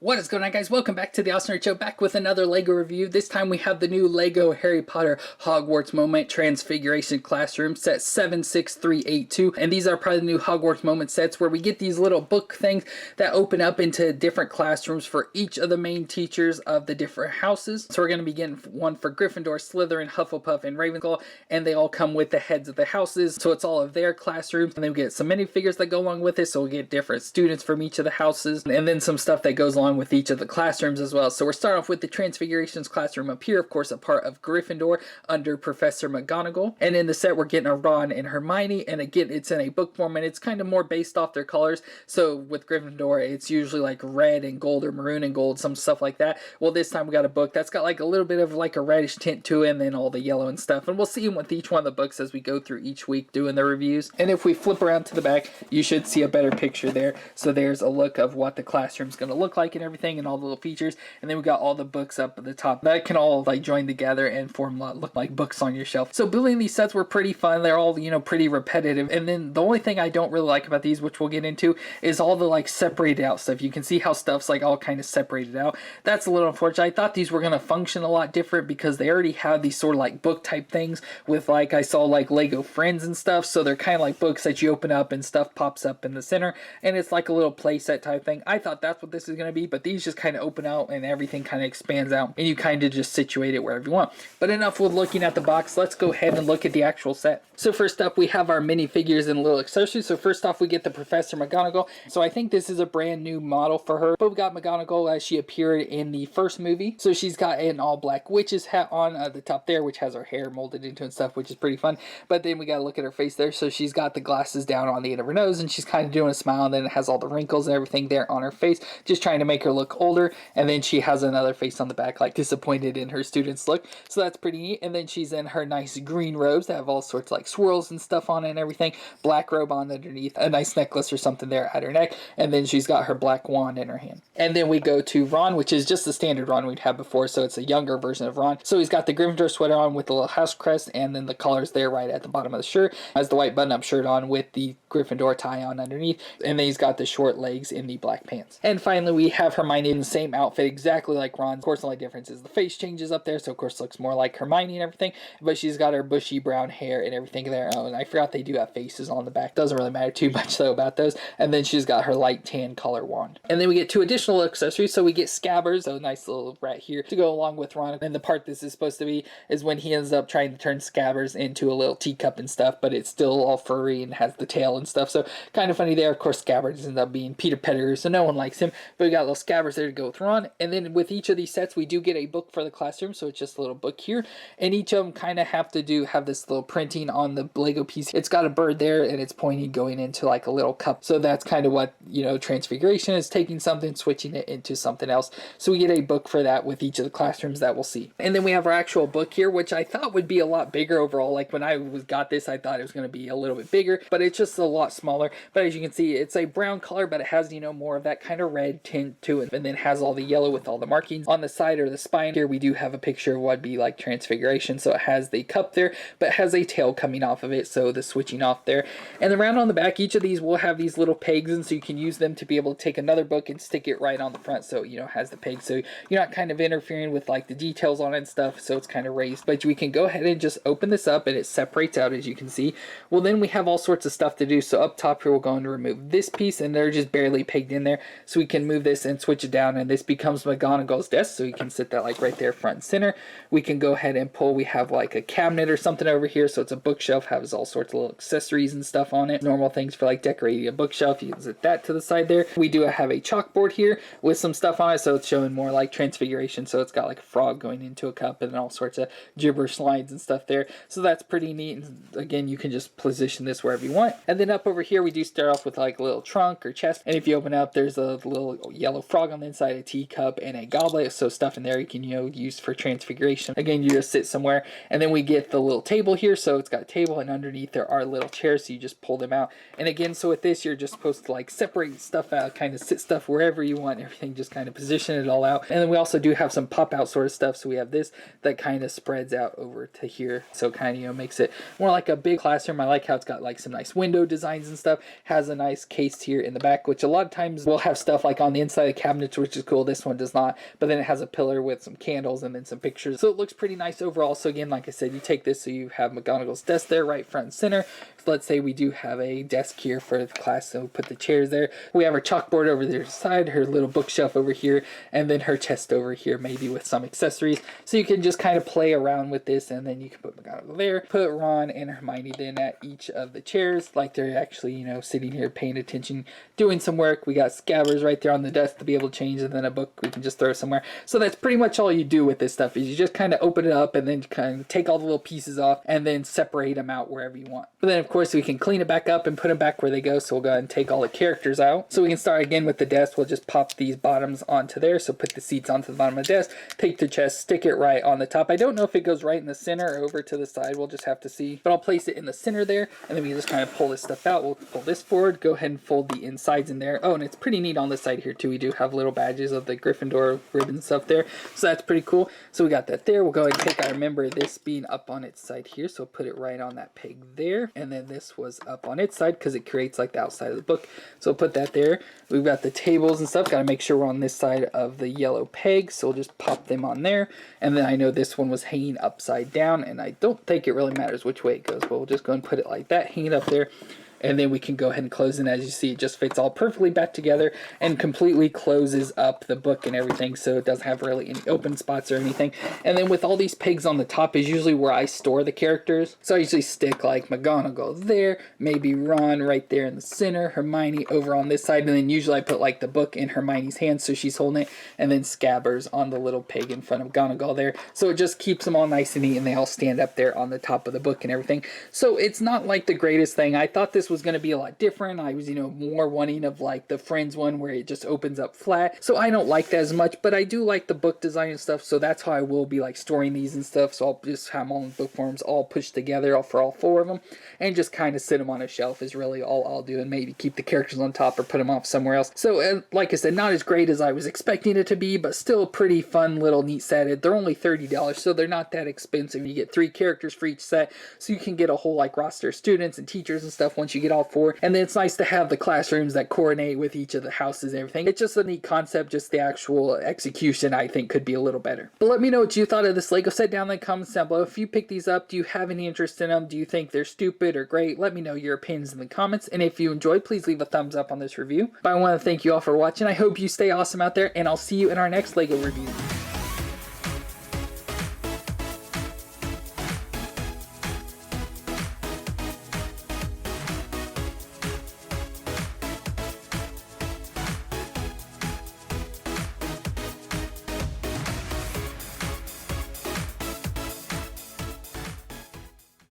What is going on, guys? Welcome back to the FallenRedZeo, back with another LEGO review. This time we have the new LEGO Harry Potter Hogwarts Moment Transfiguration Classroom set 76382. And these are probably the new Hogwarts Moment sets where we get these little book things that open up into different classrooms for each of the main teachers of the different houses. So we're going to be getting one for Gryffindor, Slytherin, Hufflepuff, and Ravenclaw. And they all come with the heads of the houses. So it's all of their classrooms. And then we get some minifigures that go along with it. So we get different students from each of the houses. And then some stuff that goes along with each of the classrooms as well. So we're starting off with the Transfigurations Classroom up here, of course a part of Gryffindor under Professor McGonagall. And in the set we're getting a Ron and Hermione, and again it's in a book form and it's kind of more based off their colors. So with Gryffindor it's usually like red and gold or maroon and gold, some stuff like that. Well, this time we got a book that's got like a little bit of like a reddish tint to it and then all the yellow and stuff. And we'll see with each one of the books as we go through each week doing the reviews. And if we flip around to the back, you should see a better picture there. So there's a look of what the classroom's going to look like and everything, and all the little features. And then we got all the books up at the top that can all like join together and form look like books on your shelf. So building these sets were pretty fun. They're all, you know, pretty repetitive. And then the only thing I don't really like about these, which we'll get into, is all the like separated out stuff. You can see how stuff's like all kind of separated out. That's a little unfortunate. I thought these were going to function a lot different because they already have these sort of like book type things with, like, I saw like Lego Friends and stuff. So they're kind of like books that you open up and stuff pops up in the center and it's like a little play set type thing. I thought that's what this is going to be, but these just kind of open out and everything kind of expands out and you kind of just situate it wherever you want. But enough with looking at the box. Let's go ahead and look at the actual set. So first up we have our minifigures and little accessories. So first off we get the Professor McGonagall. So I think this is a brand new model for her, but we got McGonagall as she appeared in the first movie. So she's got an all black witch's hat on at the top there, which has her hair molded into and stuff, which is pretty fun. But then we got to look at her face there. So she's got the glasses down on the end of her nose and she's kind of doing a smile, and then it has all the wrinkles and everything there on her face, just trying to make her look older. And then she has another face on the back like disappointed in her students' look, so that's pretty neat. And then she's in her nice green robes that have all sorts of like swirls and stuff on it and everything, black robe on underneath, a nice necklace or something there at her neck, and then she's got her black wand in her hand. And then we go to Ron, which is just the standard Ron we'd had before, so it's a younger version of Ron. So he's got the Gryffindor sweater on with the little house crest and then the colors there right at the bottom of the shirt, has the white button-up shirt on with the Gryffindor tie on underneath, and then he's got the short legs in the black pants. And finally we have Hermione in the same outfit exactly like Ron. Of course the only difference is the face changes up there, so of course looks more like Hermione and everything, but she's got her bushy brown hair and everything there. Oh, and I forgot they do have faces on the back. Doesn't really matter too much though about those. And then she's got her light tan color wand. And then we get two additional accessories. So we get Scabbers, so a nice little rat here to go along with Ron. And the part this is supposed to be is when he ends up trying to turn Scabbers into a little teacup and stuff, but it's still all furry and has the tail and stuff. So kind of funny there. Of course Scabbers ends up being Peter Pettigrew, so no one likes him, but we got little Scabbers there to go with Ron. And then with each of these sets we do get a book for the classroom, so it's just a little book here, and each of them kind of have this little printing on the Lego piece. It's got a bird there and it's pointing going into like a little cup, so that's kind of what, you know, Transfiguration is, taking something, switching it into something else. So we get a book for that with each of the classrooms that we'll see. And then we have our actual book here, which I thought would be a lot bigger overall. Like when I got this I thought it was going to be a little bit bigger, but it's just a lot smaller. But as you can see it's a brown color, but it has, you know, more of that kind of red tint to it, and then has all the yellow with all the markings on the side or the spine. Here we do have a picture of what'd be like Transfiguration, so it has the cup there but has a tail coming off of it, so the switching off there. And then around on the back each of these will have these little pegs, and so you can use them to be able to take another book and stick it right on the front, so, you know, has the peg, so you're not kind of interfering with like the details on it and stuff, so it's kind of raised. But we can go ahead and just open this up and it separates out, as you can see. Well, then we have all sorts of stuff to do. So up top here we're going to remove this piece, and they're just barely pegged in there, so we can move this and switch it down, and this becomes McGonagall's desk, so you can sit that like right there front and center. We can go ahead and pull, we have like a cabinet or something over here, so it's a bookshelf, has all sorts of little accessories and stuff on it, normal things for like decorating a bookshelf. You can set that to the side there. We do have a chalkboard here with some stuff on it, so it's showing more like Transfiguration, so it's got like a frog going into a cup and all sorts of gibberish lines and stuff there, so that's pretty neat. And again, you can just position this wherever you want. And then up over here we do start off with like a little trunk or chest, and if you open up there's a little yellow frog on the inside, a teacup and a goblet, so stuff in there you can, you know, use for Transfiguration. Again, you just sit somewhere. And then we get the little table here, so it's got a table and underneath there are little chairs, so you just pull them out. And again, so with this you're just supposed to like separate stuff out, kind of sit stuff wherever you want, everything, just kind of position it all out. And then we also do have some pop out sort of stuff, so we have this that kind of spreads out over to here, so kind of, you know, makes it more like a big classroom. I like how it's got like some nice window designs and stuff, has a nice case here in the back, which a lot of times will have stuff like on the inside the cabinets, which is cool. This one does not, but then it has a pillar with some candles and then some pictures. So it looks pretty nice overall. So again, like I said, you take this, so you have McGonagall's desk there right front and center. So let's say we do have a desk here for the class, so we'll put the chairs there. We have her chalkboard over there side, her little bookshelf over here, and then her chest over here, maybe with some accessories. So you can just kind of play around with this, and then you can put McGonagall there, put Ron and Hermione then at each of the chairs, like they're actually, you know, sitting here paying attention, doing some work. We got scabbers right there on the desk to be able to change, and then a book we can just throw somewhere. So that's pretty much all you do with this stuff, is you just kind of open it up and then kind of take all the little pieces off and then separate them out wherever you want. But then of course we can clean it back up and put them back where they go. So we'll go ahead and take all the characters out. So we can start again with the desk. We'll just pop these bottoms onto there. So put the seats onto the bottom of the desk, take the chest, stick it right on the top. I don't know if it goes right in the center or over to the side. We'll just have to see. But I'll place it in the center there, and then we can just kind of pull this stuff out. We'll pull this forward, go ahead and fold the insides in there. Oh, and it's pretty neat on this side here too. We do have little badges of the Gryffindor ribbon stuff there. So that's pretty cool. So we got that there. We'll go ahead and take, I remember this being up on its side here. So put it right on that peg there. And then this was up on its side because it creates like the outside of the book. So we'll put that there. We've got the tables and stuff. Got to make sure we're on this side of the yellow peg. So we'll just pop them on there. And then I know this one was hanging upside down, and I don't think it really matters which way it goes, but we'll just go and put it like that, hang it up there. And then we can go ahead and close it. And as you see, it just fits all perfectly back together and completely closes up the book and everything, so it doesn't have really any open spots or anything. And then with all these pegs on the top is usually where I store the characters. So I usually stick like McGonagall there, maybe Ron right there in the center, Hermione over on this side, and then usually I put like the book in Hermione's hand so she's holding it, and then Scabbers on the little peg in front of McGonagall there. So it just keeps them all nice and neat, and they all stand up there on the top of the book and everything. So it's not like the greatest thing. I thought this was going to be a lot different. I was, you know, more wanting of like the Friends one where it just opens up flat. So I don't like that as much, but I do like the book design and stuff. So that's how I will be like storing these and stuff. So I'll just have them all in book forms, all pushed together for all four of them, and just kind of sit them on a shelf is really all I'll do, and maybe keep the characters on top or put them off somewhere else. So like I said, not as great as I was expecting it to be, but still a pretty fun little neat set. They're only $30, so they're not that expensive. You get 3 characters for each set, so you can get a whole like roster of students and teachers and stuff once you get all 4. And then it's nice to have the classrooms that coordinate with each of the houses and everything. It's just a neat concept. Just the actual execution I think could be a little better. But let me know what you thought of this Lego set down in the comments down below. If you pick these up, do you have any interest in them? Do you think they're stupid or great? Let me know your opinions in the comments. And if you enjoyed, please leave a thumbs up on this review. But I want to thank you all for watching. I hope you stay awesome out there, and I'll see you in our next Lego review.